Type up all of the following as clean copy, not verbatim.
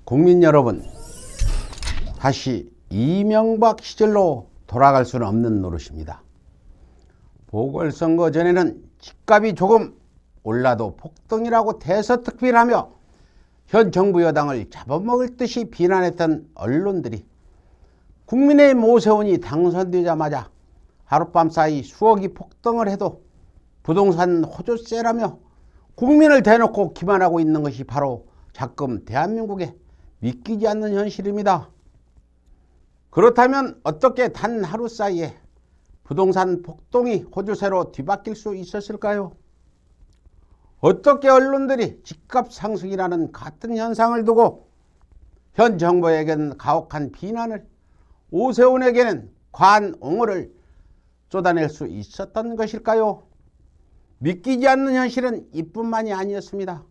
국민 여러분, 다시 이명박 시절로 돌아갈 수는 없는 노릇입니다. 보궐선거 전에는 집값이 조금 올라도 폭등이라고 대서특필하며 현 정부 여당을 잡아먹을 듯이 비난했던 언론들이 국민의힘 오세훈이 당선되자마자 하룻밤 사이 수억이 폭등을 해도 부동산 호조세라며 국민을 대놓고 기만하고 있는 것이 바로 작금 대한민국의 믿기지 않는 현실입니다. 그렇다면 어떻게 단 하루 사이에 부동산 폭등이 호주세로 뒤바뀔 수 있었을까요? 어떻게 언론들이 집값 상승이라는 같은 현상을 두고 현 정부에게는 가혹한 비난을, 오세훈에게는 과한 옹호를 쏟아낼 수 있었던 것일까요? 믿기지 않는 현실은 이뿐만이 아니었습니다.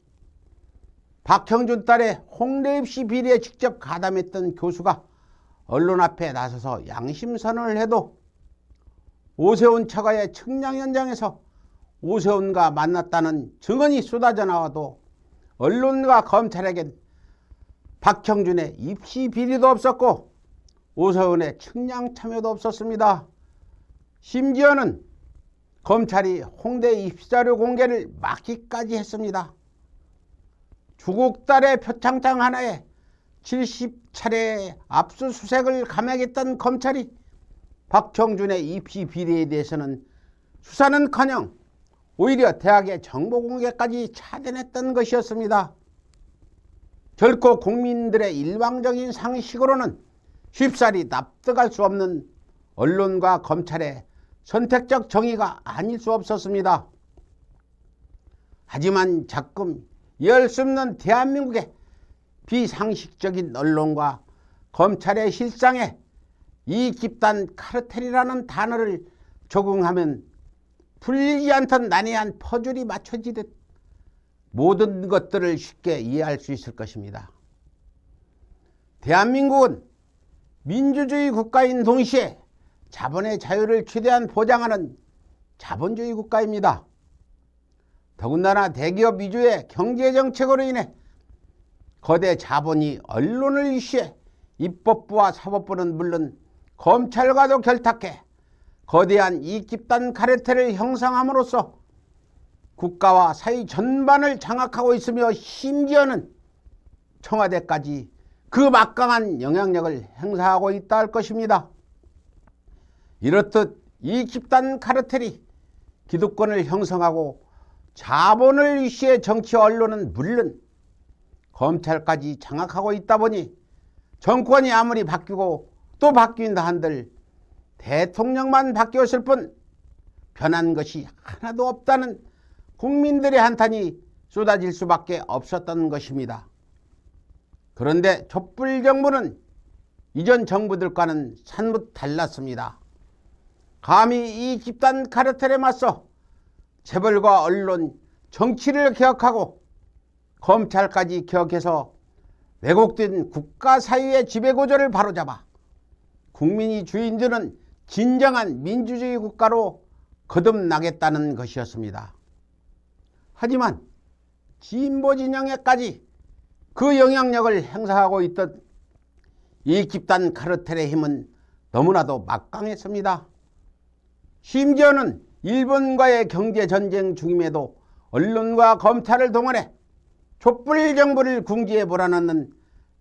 박형준 딸의 홍대 입시 비리에 직접 가담했던 교수가 언론 앞에 나서서 양심선언을 해도 오세훈 처가의 측량 현장에서 오세훈과 만났다는 증언이 쏟아져 나와도 언론과 검찰에겐 박형준의 입시 비리도 없었고 오세훈의 측량 참여도 없었습니다. 심지어는 검찰이 홍대 입시자료 공개를 막기까지 했습니다. 주국 딸의 표창장 하나에 70차례의 압수수색을 감행했던 검찰이 박형준의 입시 비리에 대해서는 수사는커녕 오히려 대학의 정보 공개까지 차단했던 것이었습니다. 결코 국민들의 일방적인 상식으로는 쉽사리 납득할 수 없는 언론과 검찰의 선택적 정의가 아닐 수 없었습니다. 하지만 자금 열 수 없는 대한민국의 비상식적인 언론과 검찰의 실상에 이 집단 카르텔이라는 단어를 적용하면 풀리지 않던 난해한 퍼즐이 맞춰지듯 모든 것들을 쉽게 이해할 수 있을 것입니다. 대한민국은 민주주의 국가인 동시에 자본의 자유를 최대한 보장하는 자본주의 국가입니다. 더군다나 대기업 위주의 경제정책으로 인해 거대 자본이 언론을 위시해 입법부와 사법부는 물론 검찰과도 결탁해 거대한 이 집단 카르텔을 형성함으로써 국가와 사회 전반을 장악하고 있으며 심지어는 청와대까지 그 막강한 영향력을 행사하고 있다 할 것입니다. 이렇듯 이 집단 카르텔이 기득권을 형성하고 자본을 위시해 정치 언론은 물론 검찰까지 장악하고 있다 보니 정권이 아무리 바뀌고 또 바뀐다 한들 대통령만 바뀌었을 뿐 변한 것이 하나도 없다는 국민들의 한탄이 쏟아질 수밖에 없었던 것입니다. 그런데 촛불 정부는 이전 정부들과는 산뭇 달랐습니다. 감히 이 집단 카르텔에 맞서 재벌과 언론, 정치를 개혁하고 검찰까지 개혁해서 왜곡된 국가 사유의 지배구조를 바로잡아 국민이 주인 되는 진정한 민주주의 국가로 거듭나겠다는 것이었습니다. 하지만 진보 진영에까지 그 영향력을 행사하고 있던 이 집단 카르텔의 힘은 너무나도 막강했습니다. 심지어는 일본과의 경제전쟁 중임에도 언론과 검찰을 동원해 촛불 정부를 궁지에 몰아넣는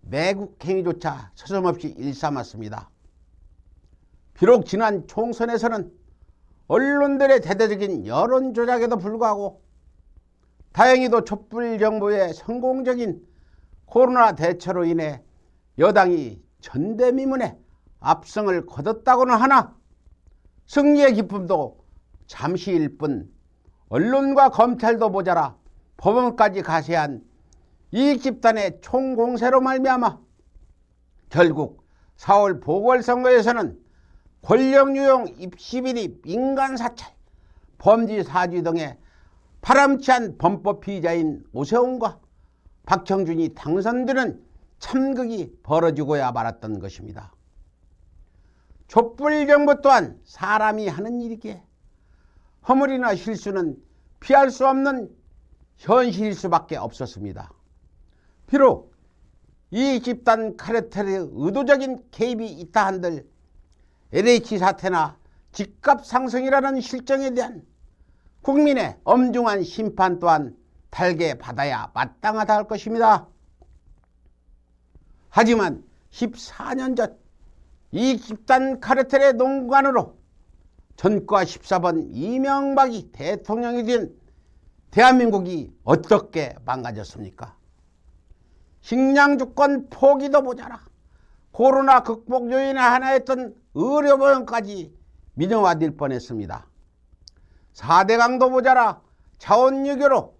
매국 행위조차 서슴없이 일삼았습니다. 비록 지난 총선에서는 언론들의 대대적인 여론 조작에도 불구하고 다행히도 촛불 정부의 성공적인 코로나 대처로 인해 여당이 전대미문에 압승을 거뒀다고는 하나 승리의 기쁨도 잠시일 뿐 언론과 검찰도 모자라 법원까지 가세한 이 집단의 총공세로 말미암아 결국 4월 보궐선거에서는 권력유용, 입시비리, 민간사찰, 범죄사주 등의 파람치한 범법 피의자인 오세훈과 박형준이 당선되는 참극이 벌어지고야 말았던 것입니다. 촛불 정부 또한 사람이 하는 일이기에 허물이나 실수는 피할 수 없는 현실일 수밖에 없었습니다. 비록 이 집단 카르텔의 의도적인 개입이 있다 한들 LH 사태나 집값 상승이라는 실정에 대한 국민의 엄중한 심판 또한 달게 받아야 마땅하다 할 것입니다. 하지만 14년 전 이 집단 카르텔의 농간으로 전과 14번 이명박이 대통령이 된 대한민국이 어떻게 망가졌습니까? 식량 주권 포기도 모자라 코로나 극복 요인의 하나였던 의료보험까지 민영화될 뻔했습니다. 4대 강도 모자라 자원유교로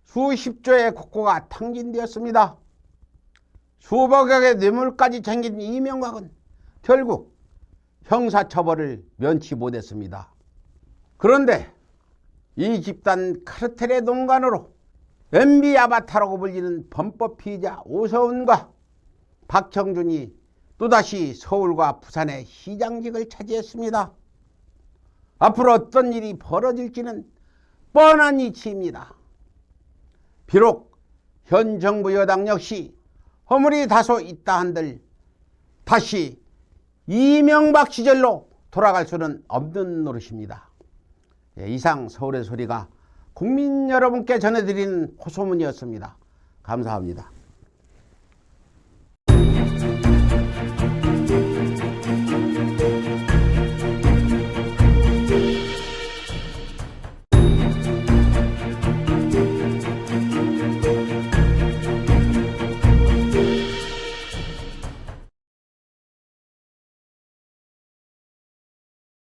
수십조의 국고가 탕진되었습니다. 수백억의 뇌물까지 챙긴 이명박은 결국 형사처벌을 면치 못했습니다. 그런데 이 집단 카르텔의 농간으로 MB 아바타라고 불리는 범법 피의자 오세훈과 박형준이 또다시 서울과 부산의 시장직을 차지했습니다. 앞으로 어떤 일이 벌어질지는 뻔한 이치입니다. 비록 현 정부 여당 역시 허물이 다소 있다 한들 다시 이명박 시절로 돌아갈 수는 없는 노릇입니다. 이상 서울의 소리가 국민 여러분께 전해드리는 호소문이었습니다. 감사합니다.